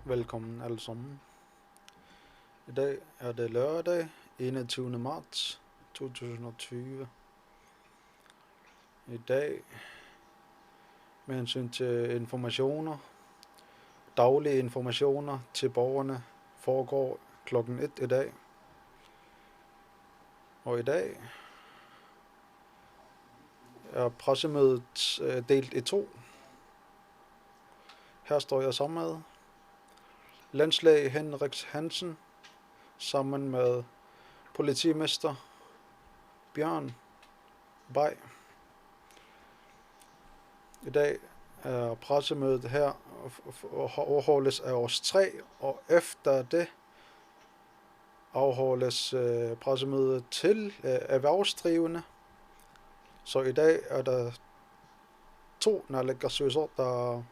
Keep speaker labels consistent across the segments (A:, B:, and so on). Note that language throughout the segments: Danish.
A: Velkommen alle sammen. I dag er det lørdag 21. marts 2020. I dag med hensyn til informationer, daglige informationer til borgerne, foregår klokken 1 i dag. Og i dag er pressemødet delt i to. Her står jeg sammen med landslag Henrik Hansen sammen med politimester Bjørn Bay. I dag er pressemødet her afholdes af os 3, og efter det afholdes pressemødet til erhvervsdrivende. Så i dag er der 2 naalakkersuisoq, der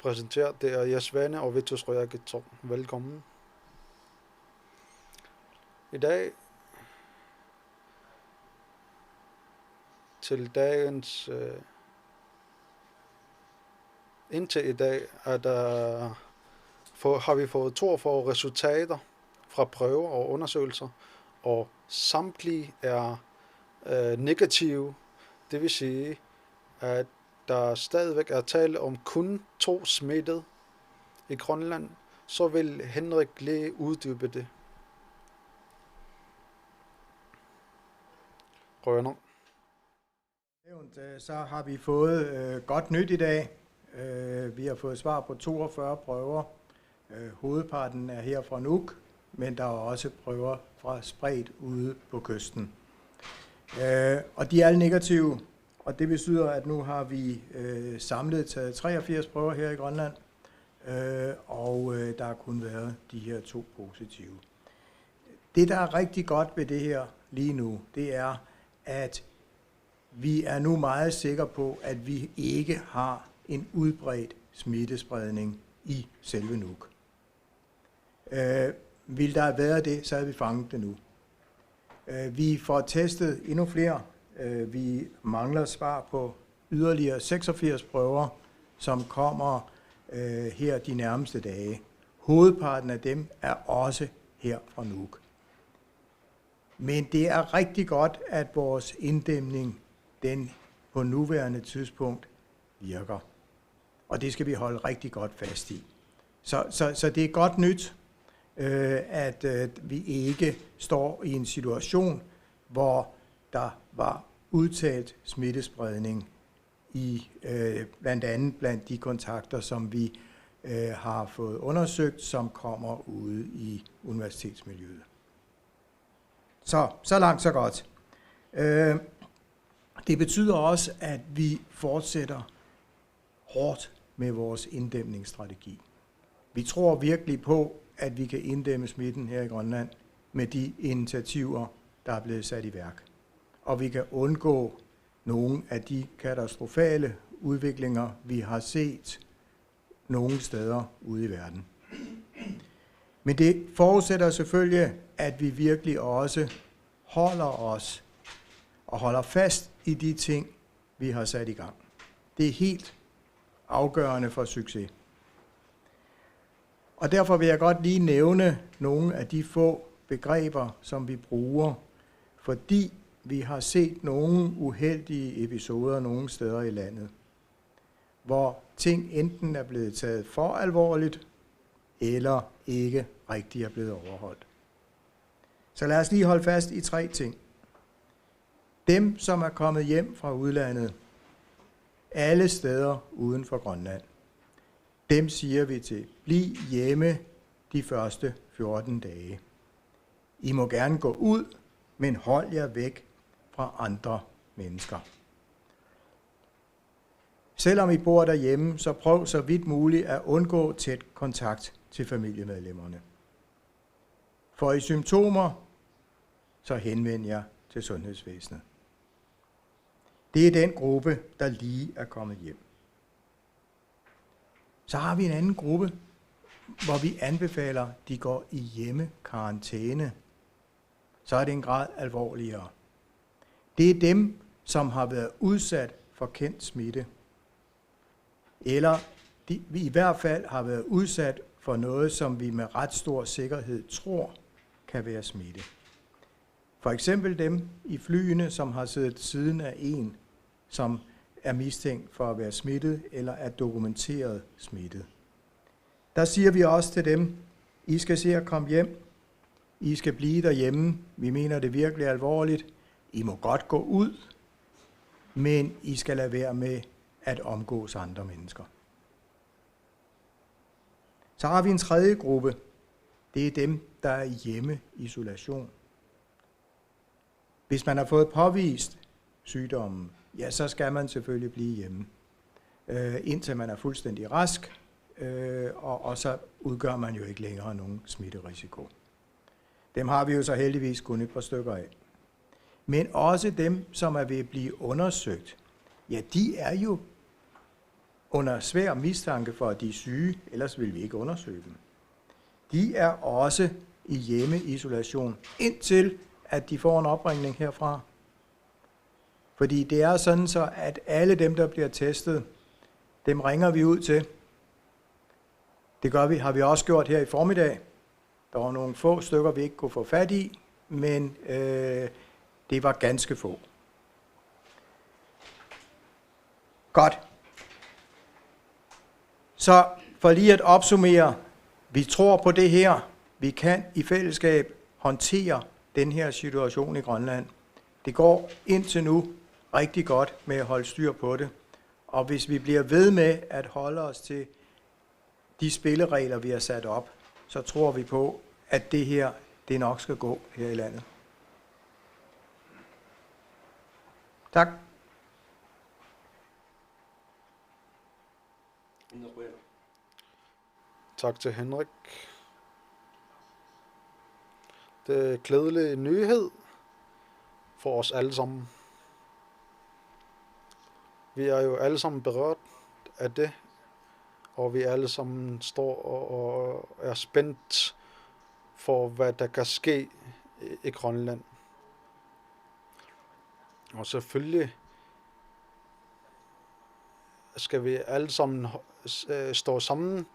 A: præsenterer. Det er Jes Vane og Vitus Røyakitsorg. Velkommen. I dag til dagens indtil i dag har vi fået 42 resultater fra prøver og undersøgelser, og samtlige er negative. Det vil sige, at der stadigvæk er tale om kun 2 smittede i Grønland. Så vil Henrik lige uddybe det. Rønner.
B: Så har vi fået godt nyt i dag. Vi har fået svar på 42 prøver. Hovedparten er her fra Nuuk, men der er også prøver fra spredt ude på kysten. Og de er alle negative, og det betyder, at nu har vi samlet taget 83 prøver her i Grønland, og der har kun været de her 2 positive. Det, der er rigtig godt ved det her lige nu, det er, at vi er nu meget sikre på, at vi ikke har en udbredt smittespredning i selve Nuuk. Vil der have været det, så havde vi fanget det nu. Vi får testet endnu flere. Vi mangler svar på yderligere 86 prøver, som kommer her de nærmeste dage. Hovedparten af dem er også her fra Nuuk. Men det er rigtig godt, at vores inddæmning, den på nuværende tidspunkt virker. Og det skal vi holde rigtig godt fast i. Så det er godt nyt, at vi ikke står i en situation, hvor der var udtalt smittespredning i blandt andet blandt de kontakter, som vi har fået undersøgt, som kommer ude i universitetsmiljøet. Så langt, så godt. Det betyder også, at vi fortsætter hårdt med vores inddæmningsstrategi. Vi tror virkelig på, at vi kan inddæmme smitten her i Grønland med de initiativer, der er blevet sat i værk. Og vi kan undgå nogle af de katastrofale udviklinger, vi har set nogle steder ude i verden. Men det forudsætter selvfølgelig, at vi virkelig også holder os og holder fast i de ting, vi har sat i gang. Det er helt afgørende for succes. Og derfor vil jeg godt lige nævne nogle af de få begreber, som vi bruger, fordi vi har set nogle uheldige episoder nogle steder i landet, hvor ting enten er blevet taget for alvorligt, eller ikke rigtig er blevet overholdt. Så lad os lige holde fast i 3 ting. Dem, som er kommet hjem fra udlandet, alle steder uden for Grønland, dem siger vi til, bliv hjemme de første 14 dage. I må gerne gå ud, men hold jer væk fra andre mennesker. Selvom I bor derhjemme, så prøv så vidt muligt at undgå tæt kontakt til familiemedlemmerne. For I symptomer, så henvend jer til sundhedsvæsenet. Det er den gruppe, der lige er kommet hjem. Så har vi en anden gruppe, hvor vi anbefaler, at de går i hjemmekarantæne. Så er det en grad alvorligere. Det er dem, som har været udsat for kendt smitte, eller vi i hvert fald har været udsat for noget, som vi med ret stor sikkerhed tror kan være smitte. For eksempel dem i flyene, som har siddet siden af en, som er mistænkt for at være smittet eller er dokumenteret smittet. Der siger vi også til dem, I skal se at komme hjem, I skal blive derhjemme, vi mener det virkelig alvorligt, I må godt gå ud, men I skal lade være med at omgås andre mennesker. Så har vi en tredje gruppe, det er dem, der er i hjemmeisolation. Hvis man har fået påvist sygdommen, ja, så skal man selvfølgelig blive hjemme, indtil man er fuldstændig rask, og så udgør man jo ikke længere nogen smitterisiko. Dem har vi jo så heldigvis kun et par stykker af. Men også dem, som er ved at blive undersøgt, ja, de er jo under svær mistanke for, at de er syge, ellers vil vi ikke undersøge dem. De er også i hjemmeisolation, indtil at de får en opringning herfra. Fordi det er sådan så, at alle dem, der bliver testet, dem ringer vi ud til. Det har vi også gjort her i formiddag. Der var nogle få stykker, vi ikke kunne få fat i, men det var ganske få. Godt. Så for lige at opsummere, vi tror på det her. Vi kan i fællesskab håndtere den her situation i Grønland. Det går indtil nu rigtig godt med at holde styr på det. Og hvis vi bliver ved med at holde os til de spilleregler, vi har sat op, så tror vi på, at det her, det nok skal gå her i landet. Tak.
A: Tak til Henrik. Det er glædelig nyhed for os alle sammen. Vi er jo alle sammen berørt af det, og vi alle sammen står og er spændt for, hvad der kan ske i Grønland. Og selvfølgelig skal vi alle sammen stå sammen,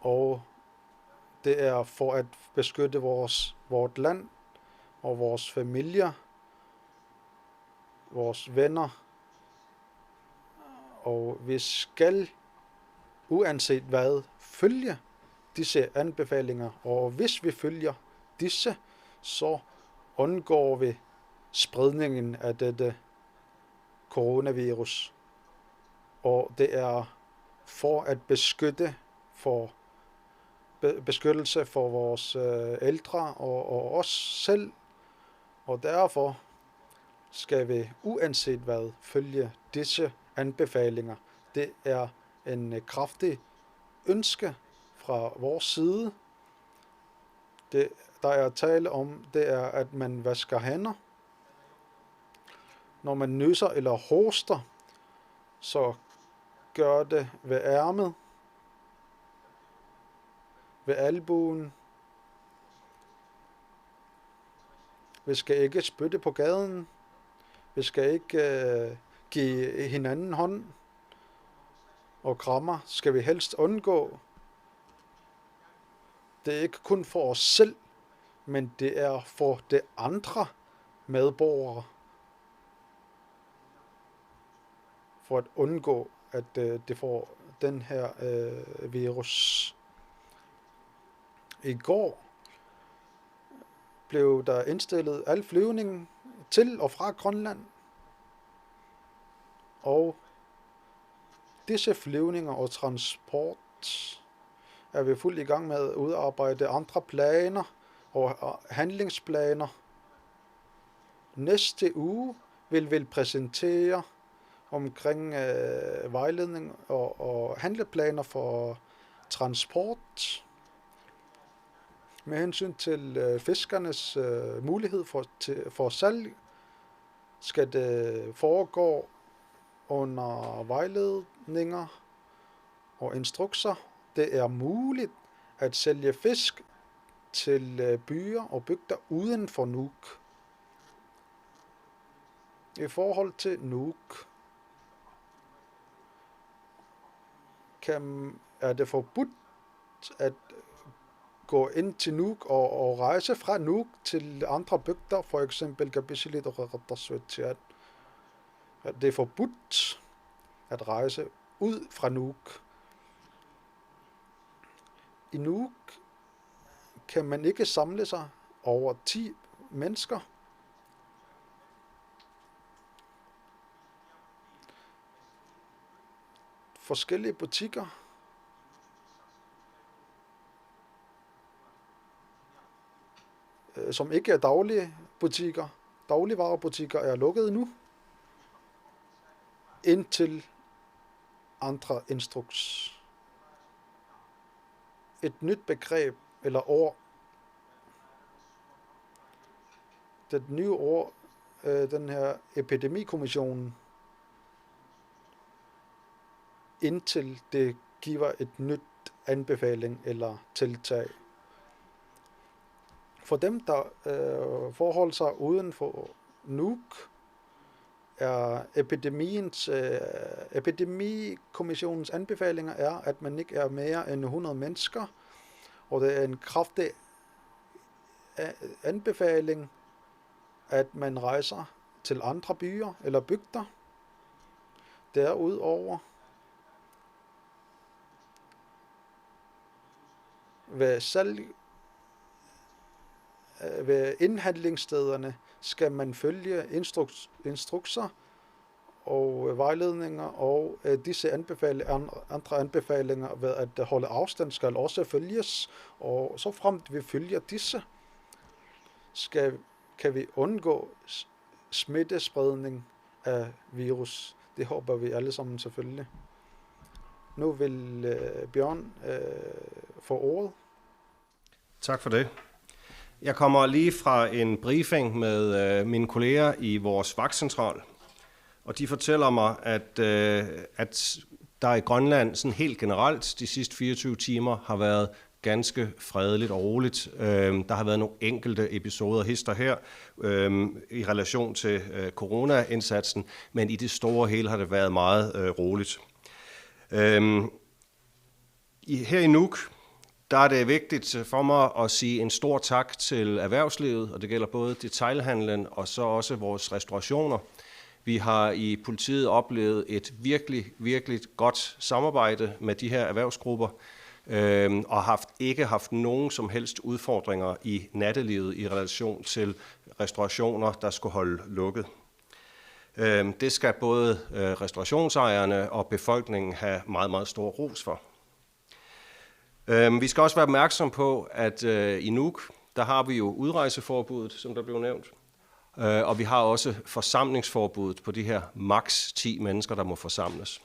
A: og det er for at beskytte vort land og vores familier, vores venner. Og vi skal, uanset hvad, følge disse anbefalinger. Og hvis vi følger disse, så undgår vi spredningen af dette coronavirus. Og det er for at beskyttelse for vores ældre og os selv. Og derfor skal vi uanset hvad følge disse anbefalinger. Det er en kraftig ønske fra vores side. Det, der er tale om, det er, at man vasker hænder. Når man nyser eller hoster, så gør det ved ærmet, ved albuen. Vi skal ikke spytte på gaden. Vi skal ikke give hinanden hånd. Og krammer skal vi helst undgå. Det er ikke kun for os selv, men det er for de andre medborgere. For at undgå, at det får den her virus. I går blev der indstillet al flyvning til og fra Grønland. Og disse flyvninger og transport er vi fuldt i gang med at udarbejde andre planer og handlingsplaner. Næste uge vil vi præsentere omkring vejledning og handleplaner for transport. Med hensyn til fiskernes mulighed for salg, skal det foregå under vejledninger og instrukser. Det er muligt at sælge fisk til byer og bygder uden for Nuuk. I forhold til Nuuk er det forbudt at gå ind til Nuuk og rejse fra Nuuk til andre bygder, for eksempel Kabissilit og Qeqertarsuit. At det er forbudt at rejse ud fra Nuuk. I Nuuk kan man ikke samle sig over 10 mennesker. Forskellige butikker som ikke er dagligvarebutikker er lukket nu, indtil andre instruks. Et nyt begreb eller ord. Det nye ord, den her epidemikommissionen, indtil det giver et nyt anbefaling eller tiltag. For dem, der forholder sig uden for Nuuk, er epidemikommissionens anbefalinger er, at man ikke er mere end 100 mennesker, og det er en kraftig anbefaling, at man rejser til andre byer eller bygder. Derudover ved indhandlingsstederne skal man følge instrukser og vejledninger, og disse andre anbefalinger ved at holde afstand skal også følges, og så fremt vi følger disse, kan vi undgå smittespredning af virus. Det håber vi alle sammen selvfølgelig. Nu vil Bjørn få ordet. Tak for det.
C: Jeg kommer lige fra en briefing med mine kolleger i vores vagtcentral, og de fortæller mig, at der i Grønland sådan helt generelt de sidste 24 timer har været ganske fredeligt og roligt. Der har været nogle enkelte episoder hister her i relation til corona-indsatsen, men i det store hele har det været meget roligt. Her i Nuuk, der er det vigtigt for mig at sige en stor tak til erhvervslivet, og det gælder både detailhandlen og så også vores restaurationer. Vi har i politiet oplevet et virkelig, virkelig godt samarbejde med de her erhvervsgrupper, og ikke haft nogen som helst udfordringer i nattelivet i relation til restaurationer, der skulle holde lukket. Det skal både restaurationsejerne og befolkningen have meget, meget stor ros for. Vi skal også være opmærksom på, at i Nuuk, der har vi jo udrejseforbuddet, som der blev nævnt, og vi har også forsamlingsforbuddet på de her maks 10 mennesker, der må forsamles.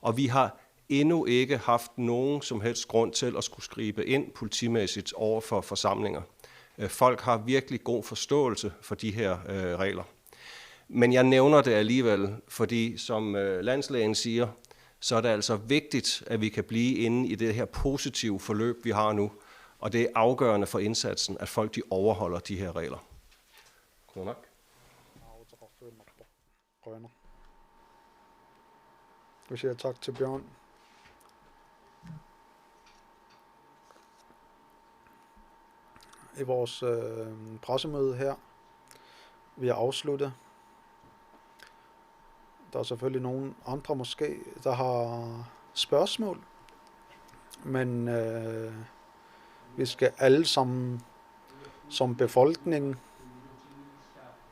C: Og vi har endnu ikke haft nogen som helst grund til at skulle skribe ind politimæssigt over for forsamlinger. Folk har virkelig god forståelse for de her regler. Men jeg nævner det alligevel, fordi som landslægen siger, så er det altså vigtigt, at vi kan blive inde i det her positive forløb, vi har nu. Og det er afgørende for indsatsen, at folk de overholder de her regler. God nok.
A: Vi siger tak til Bjørn. I vores pressemøde her, vi har afsluttet. Der er selvfølgelig nogle andre måske, der har spørgsmål, men vi skal alle sammen som befolkning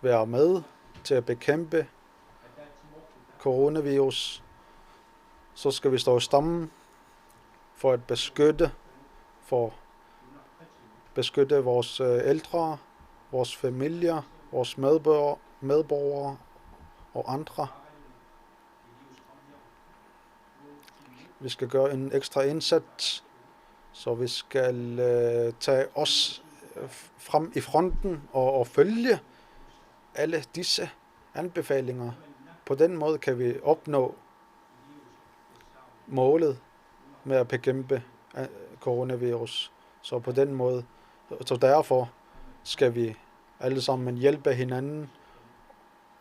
A: være med til at bekæmpe coronavirus. Så skal vi stå sammen for at beskytte vores ældre, vores familier, vores medborgere og andre. Vi skal gøre en ekstra indsats, så vi skal tage os frem i fronten og følge alle disse anbefalinger. På den måde kan vi opnå målet med at bekæmpe coronavirus. Så på den måde, så derfor skal vi alle sammen hjælpe hinanden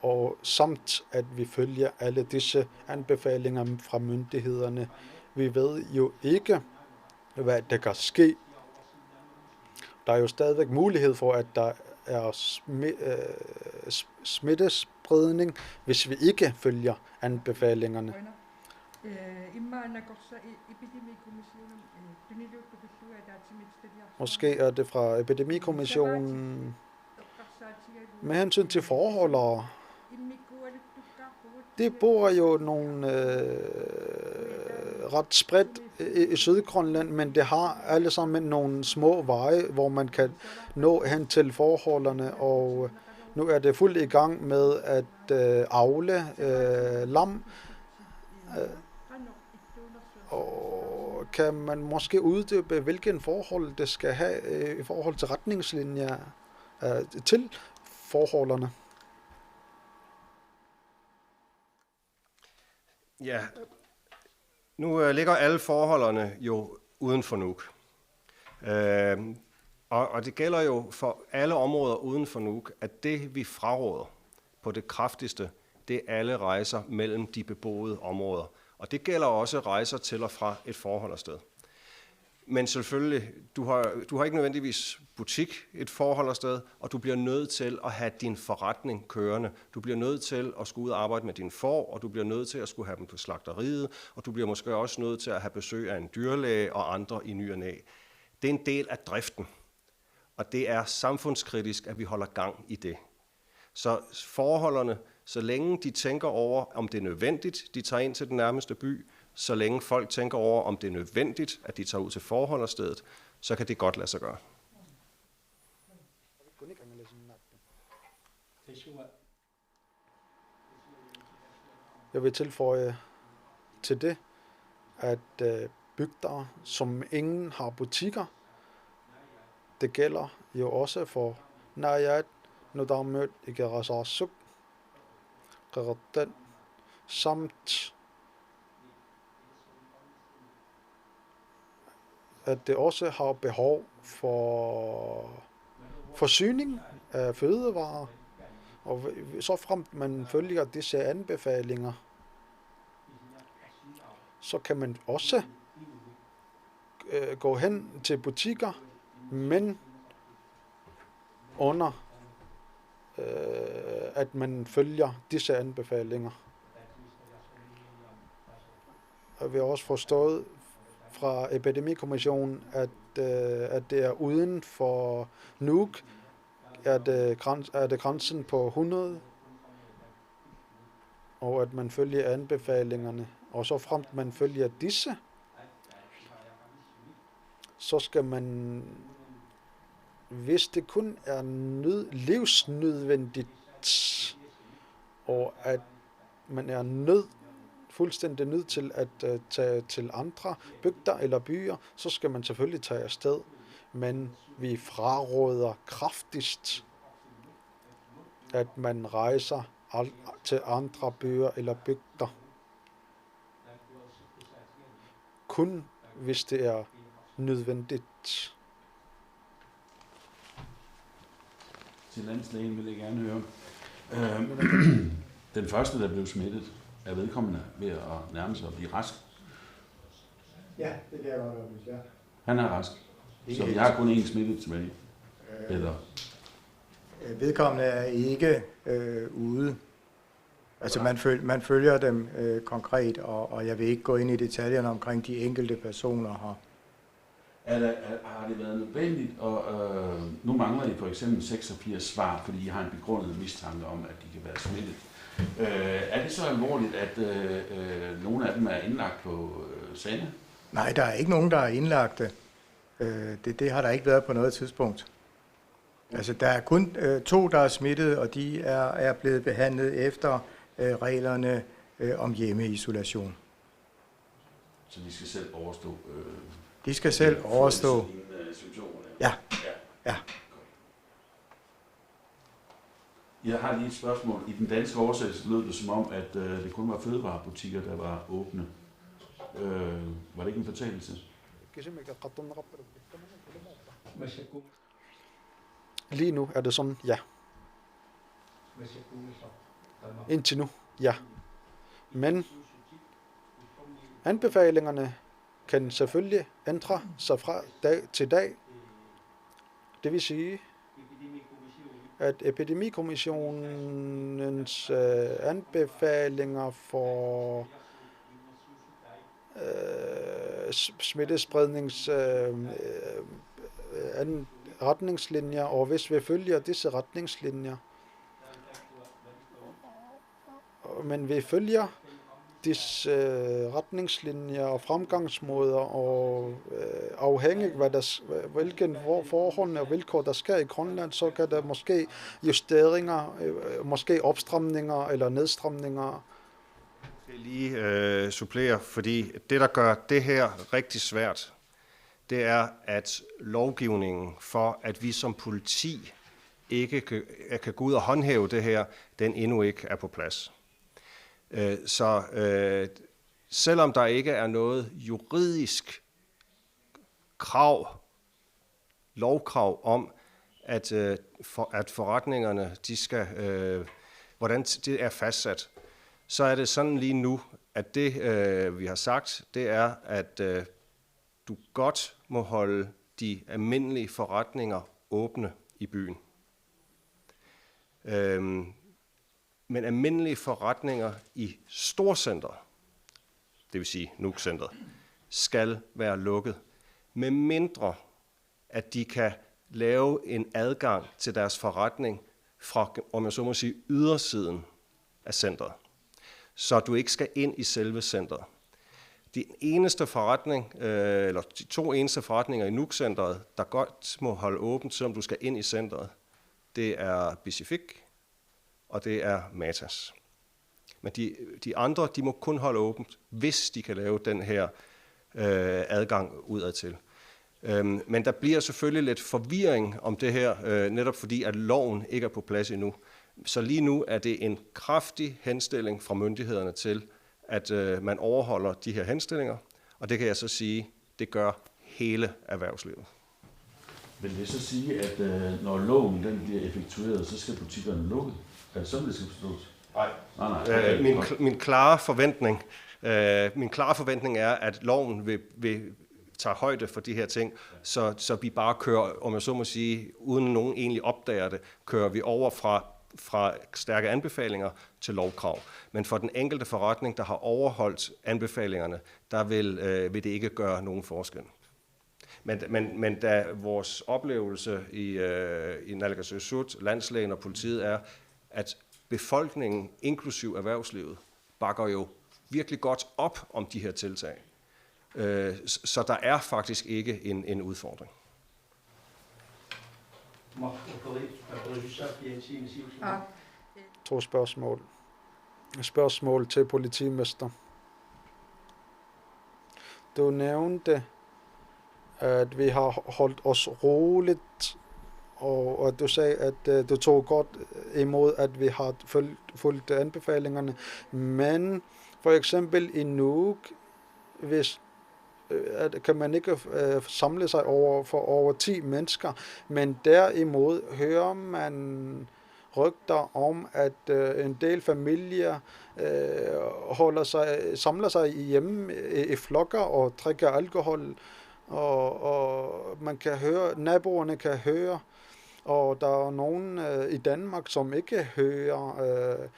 A: og samt at vi følger alle disse anbefalinger fra myndighederne. Vi ved jo ikke, hvad der kan ske. Der er jo stadigvæk mulighed for, at der er smittespredning, hvis vi ikke følger anbefalingerne. Måske er det fra Epidemikommissionen med hensyn til forholdere. Det bor jo nogle ret spredt i Sydgrønland, men det har alle sammen nogle små veje, hvor man kan nå hen til forholdene, og nu er det fuldt i gang med at avle lam. Og kan man måske uddybe, hvilken forhold det skal have i forhold til retningslinjer til forholdene?
C: Ja, nu ligger alle forholdene jo uden for Nuuk. Og det gælder jo for alle områder uden for Nuuk, at det vi fraråder på det kraftigste, det er alle rejser mellem de beboede områder. Og det gælder også rejser til og fra et forholdersted. Men selvfølgelig, du har ikke nødvendigvis butik et forholdersted, og du bliver nødt til at have din forretning kørende. Du bliver nødt til at skulle ud og arbejde med dine får, og du bliver nødt til at skulle have dem på slagteriet, og du bliver måske også nødt til at have besøg af en dyrlæge og andre i ny og næ. Det er en del af driften, og det er samfundskritisk, at vi holder gang i det. Så forholderne, så længe de tænker over, om det er nødvendigt, de tager ind til den nærmeste by, så længe folk tænker over, om det er nødvendigt, at de tager ud til forholderstedet, så kan det godt lade sig gøre.
A: Jeg vil tilføje til det, at bygder, som ingen har butikker, det gælder jo også for Nayat, Nudamød, Ikerasasuk, Qaratten, samt at det også har behov for forsyning af fødevarer, og så fremt man følger disse anbefalinger, så kan man også gå hen til butikker, men under at man følger disse anbefalinger. Og vi har også forstået fra Epidemikommissionen, at det er uden for Nuuk, er det grænsen på 100, og at man følger anbefalingerne. Og så fremt man følger disse, så skal man, hvis det kun er livsnødvendigt, og at man er fuldstændig nødt til at tage til andre bygder eller byer, så skal man selvfølgelig tage afsted. Men vi fraråder kraftigst, at man rejser til andre byer eller bygder. Kun hvis det er nødvendigt.
D: Til landslægen vil jeg gerne høre. Den første, der blev smittet, er vedkommende ved at nærme sig at blive rask.
B: Ja, det kan jeg godt oplyse, ja.
D: Han er rask, så vi har kun én smittet tilbage. Eller?
B: Vedkommende er ikke ude. Altså man følger dem konkret, og jeg vil ikke gå ind i detaljerne omkring de enkelte personer her.
D: Har det været nødvendigt, og nu mangler I for eksempel 86 svar, fordi I har en begrundet mistanke om, at de kan være smittet. Er det så alvorligt, at nogle af dem er indlagt på Sande?
B: Nej, der er ikke nogen, der er indlagt. Det har der ikke været på noget tidspunkt. Altså, der er kun 2, der er smittet, og de er blevet behandlet efter reglerne om hjemmeisolation.
D: Så de skal selv overstå?
B: De skal selv overstå. Ja. Ja.
D: Jeg har lige et spørgsmål. I den danske oversættelse lød det som om, at det kun var fødevarebutikker, der var åbne. Var det ikke en fortælelse?
A: Lige nu er det sådan, ja. Indtil nu, ja. Men anbefalingerne kan selvfølgelig ændre sig fra dag til dag. Det vil sige, at Epidemikommissionens anbefalinger for smittesprednings retningslinjer, og hvis vi følger disse retningslinjer, men vi følger disse retningslinjer og fremgangsmåder, og afhængig af hvilken forhold og vilkår der sker i Grønland, så kan der måske justeringer, måske opstramninger eller nedstramninger.
C: Jeg vil lige supplere, fordi det, der gør det her rigtig svært, det er, at lovgivningen for, at vi som politi ikke kan gå ud og håndhæve det her, den endnu ikke er på plads. Så selvom der ikke er noget juridisk lovkrav om, at forretningerne, de skal, hvordan det er fastsat, så er det sådan lige nu, at det, vi har sagt, det er, at du godt må holde de almindelige forretninger åbne i byen. Men almindelige forretninger i storcenter, det vil sige Nuuk-centret, skal være lukket, med mindre at de kan lave en adgang til deres forretning fra, om jeg så må sige, ydersiden af centret, så du ikke skal ind i selve centret. De to eneste forretninger i Nuuk-centret, der godt må holde åbent, selvom du skal ind i centret, det er Pacific, og det er Matas. Men de andre, de må kun holde åbent, hvis de kan lave den her adgang udadtil. Men der bliver selvfølgelig lidt forvirring om det her, netop fordi at loven ikke er på plads endnu. Så lige nu er det en kraftig henstilling fra myndighederne til, at man overholder de her henstillinger, og det kan jeg så sige, det gør hele erhvervslivet.
D: Vil det så sige, at når loven den bliver effektueret, så skal butikkerne lukke? Er det sådan, det skal forstås?
C: Nej.
D: Okay.
C: Min klare forventning er, at loven vil tage højde for de her ting, så vi bare kører, om jeg så må sige, uden nogen egentlig opdager det, kører vi over fra stærke anbefalinger til lovkrav. Men for den enkelte forretning, der har overholdt anbefalingerne, der vil det ikke gøre nogen forskel. Men da vores oplevelse i Naalakkersuisut, landslægen og politiet er, at befolkningen, inklusiv erhvervslivet, bakker jo virkelig godt op om de her tiltag. Så der er faktisk ikke en udfordring.
A: To spørgsmål. Spørgsmål til politimester. Du nævnte, at vi har holdt os roligt, og du sagde, at du tog godt imod, at vi har fulgt anbefalingerne. Men for eksempel i Nuuk, kan man ikke samle sig for over 10 mennesker, men derimod hører man rygter om, at en del familier samler sig hjemme i flokker og drikker alkohol, og man kan høre, naboerne kan høre, og der er nogen i Danmark, som ikke hører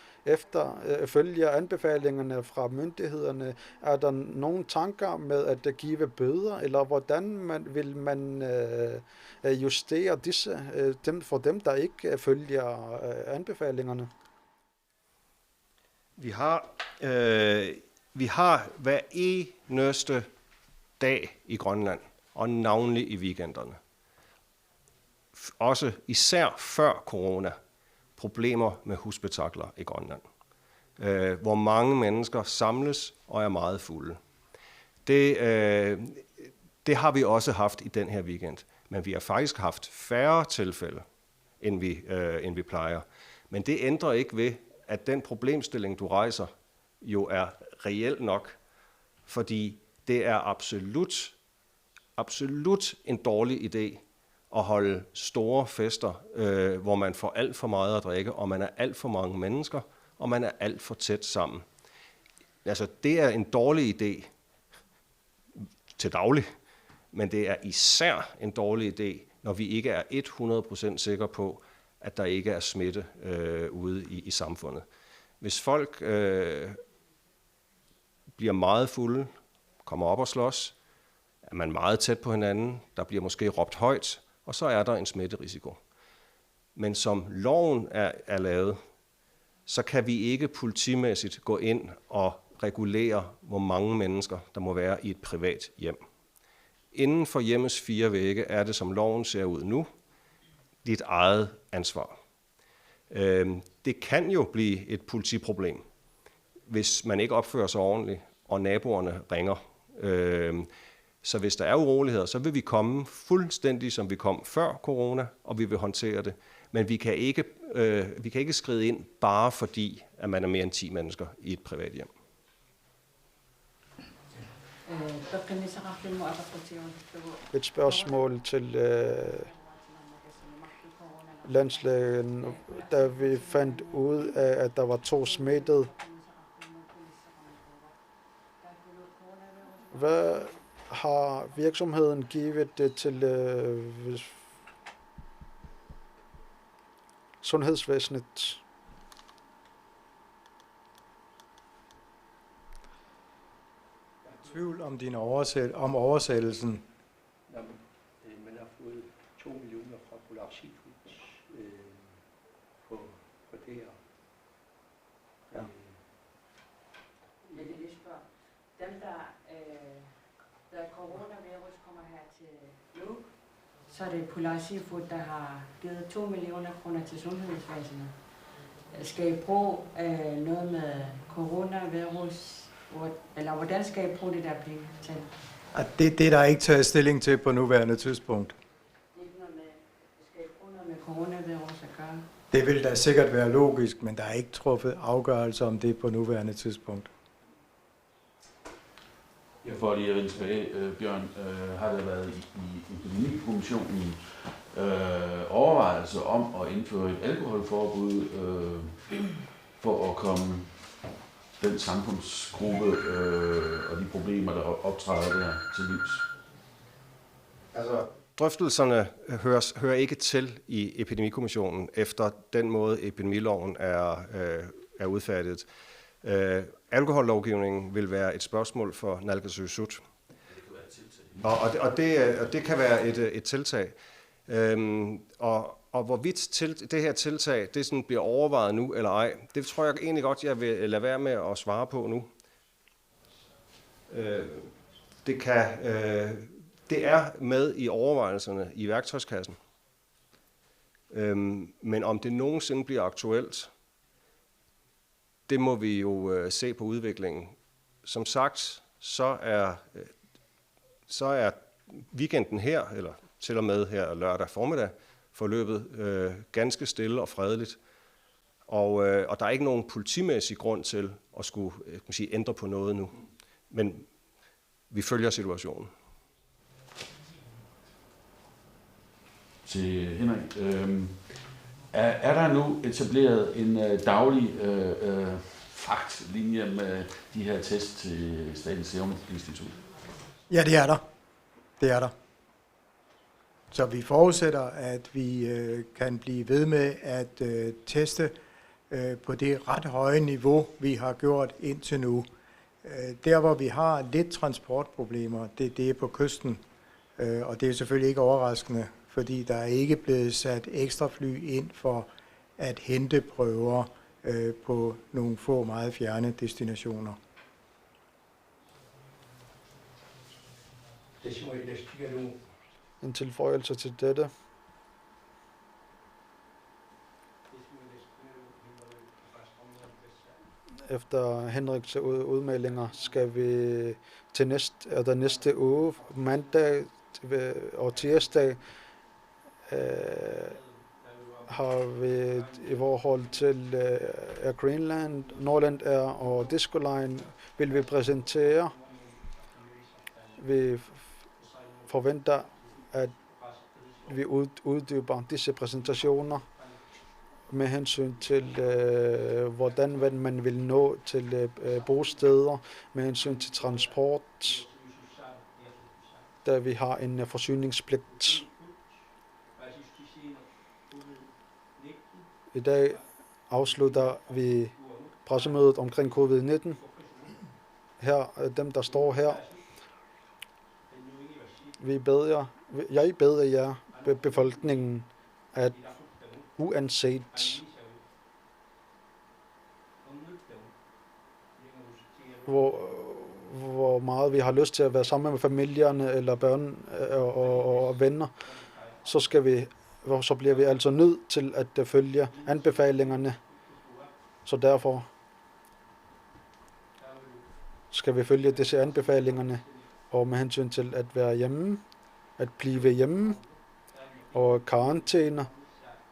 A: følger anbefalingerne fra myndighederne. Er der nogle tanker med at give bøder, eller hvordan vil man justere disse for dem, der ikke følger anbefalingerne?
C: Vi har hver eneste dag i Grønland, og navnlig i weekenderne, også især før corona, problemer med husspektakler i Grønland, hvor mange mennesker samles og er meget fulde. Det har vi også haft i den her weekend, men vi har faktisk haft færre tilfælde, end vi plejer. Men det ændrer ikke ved, at den problemstilling, du rejser, jo er reelt nok, fordi det er absolut en dårlig idé at holde store fester, hvor man får alt for meget at drikke, og man er alt for mange mennesker, og man er alt for tæt sammen. Altså, det er en dårlig idé til daglig, men det er især en dårlig idé, når vi ikke er 100% sikre på, at der ikke er smitte ude i samfundet. Hvis folk bliver meget fulde, kommer op og slås, er man meget tæt på hinanden, der bliver måske råbt højt, og så er der en smitterisiko. Men som loven er lavet, så kan vi ikke politimæssigt gå ind og regulere, hvor mange mennesker der må være i et privat hjem. Inden for hjemmets 4 vægge er det, som loven ser ud nu, dit eget ansvar. Det kan jo blive et politiproblem, hvis man ikke opfører sig ordentligt, og naboerne ringer. Så hvis der er uroligheder, så vil vi komme fuldstændig, som vi kom før corona, og vi vil håndtere det. Men vi kan ikke skride ind, bare fordi, at man er mere end 10 mennesker i et privat hjem.
A: Et spørgsmål til landslægen, da vi fandt ud af, at der var 2 smittede. Hvad har virksomheden givet det til sundhedsvæsenet?
B: Tvivl om om oversættelsen.
E: Jamen, man har fået 2 millioner fra Polarsygehuset på det her.
B: Ja.
F: Jeg vil lige spørge. Dem, der coronavirus kommer her til nu, så er det Polarsygehuset, der har givet 2 millioner kroner til sundhedsvæsenet. Skal I bruge noget med coronavirus? Eller hvordan skal I bruge det der penge til?
B: Det er der ikke taget stilling til på nuværende tidspunkt.
F: Det er ikke noget med, skal I bruge noget med coronavirus at gøre?
B: Det vil da sikkert være logisk, men der er ikke truffet afgørelse om det på nuværende tidspunkt.
D: Jeg får lige at vende tilbage, Bjørn. Har der været i Epidemikommissionen overvejelser om at indføre et alkoholforbud for at komme den samfundsgruppe og de problemer, der optræder der, til livs?
C: Altså, drøftelserne hører ikke til i Epidemikommissionen efter den måde, epidemiloven er udfærdiget. Alkohollovgivningen vil være et spørgsmål for naalakkersuisut. Og det kan være et tiltag. Og hvorvidt det her tiltag det sådan bliver overvejet nu eller ej, det tror jeg egentlig godt, jeg vil lade være med at svare på nu. Det er med i overvejelserne i værktøjskassen. Men om det nogensinde bliver aktuelt, det må vi jo se på udviklingen. Som sagt, så er weekenden her, eller til og med her lørdag formiddag, forløbet ganske stille og fredeligt. Og der er ikke nogen politimæssig grund til at skulle ændre på noget nu. Men vi følger situationen.
D: Til Henrik. Er der nu etableret en daglig faktlinje med de her test til Statens Serum Institut?
B: Ja, det er der. Det er der. Så vi forudsætter, at vi kan blive ved med at teste på det ret høje niveau, vi har gjort indtil nu. Der, hvor vi har lidt transportproblemer, det er på kysten. Og det er selvfølgelig ikke overraskende, fordi der er ikke blevet sat ekstra fly ind for at hente prøver på nogle få meget fjerne destinationer.
A: En tilføjelse til dette. Efter Henriks udmeldinger skal vi til næste uge, mandag og tirsdag, har vi i forhold til Air Greenland, Norland Air og Disco Line, vil vi præsentere. Vi forventer, at vi uddyber disse præsentationer med hensyn til, hvordan man vil nå til bosteder, med hensyn til transport, da vi har en forsyningspligt. I dag afslutter vi pressemødet omkring covid-19. Her, dem der står her, jeg beder jer, befolkningen, at uanset hvor meget vi har lyst til at være sammen med familierne eller børn og venner, så bliver vi altså nødt til at følge anbefalingerne. Så derfor skal vi følge disse anbefalingerne, og med hensyn til at være hjemme, at blive hjemme, og karantæner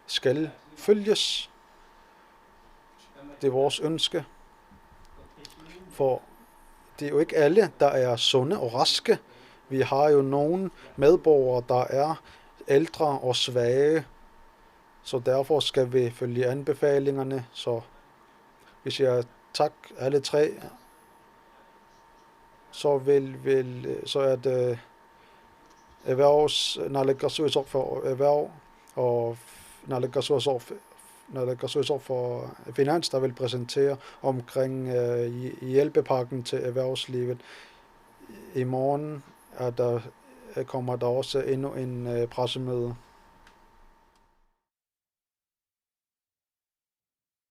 A: skal følges. Det er vores ønske, for det er jo ikke alle, der er sunde og raske. Vi har jo nogle medborgere, der er ældre og svage, så derfor skal vi følge anbefalingerne. Så vi siger tak alle tre, så er det naalakkersuisoq for erhverv og naalakkersuisoq for finans, der vil præsentere omkring hjælpepakken til erhvervslivet. I morgen kommer der også endnu en pressemøde.